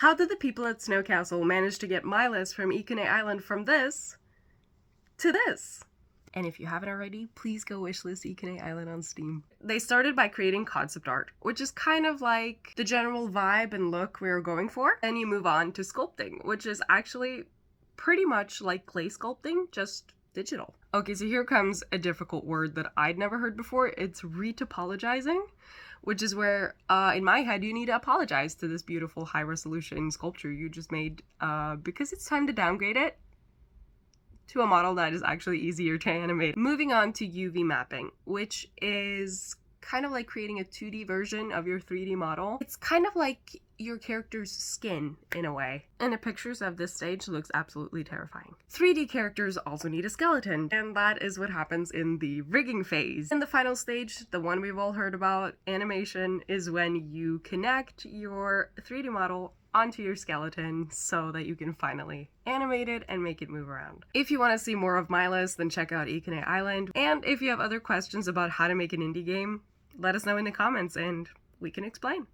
How did the people at Snow Castle manage to get Milas from Ikonei Island from this to this? And if you haven't already, please go wishlist Ikonei Island on Steam. They started by creating concept art, which is kind of like the general vibe and look we were going for. Then you move on to sculpting, which is actually pretty much like clay sculpting, just digital. Okay, so here comes a difficult word that I'd never heard before. It's retopologizing, which is where, in my head, you need to apologize to this beautiful high-resolution sculpture you just made, because it's time to downgrade it to a model that is actually easier to animate. Moving on to UV mapping, which is kind of like creating a 2D version of your 3D model. It's kind of like your character's skin in a way. And the pictures of this stage looks absolutely terrifying. 3D characters also need a skeleton, and that is what happens in the rigging phase. In the final stage, the one we've all heard about, animation, is when you connect your 3D model onto your skeleton so that you can finally animate it and make it move around. If you want to see more of Milas, then check out Ikonei Island. And if you have other questions about how to make an indie game, let us know in the comments and we can explain.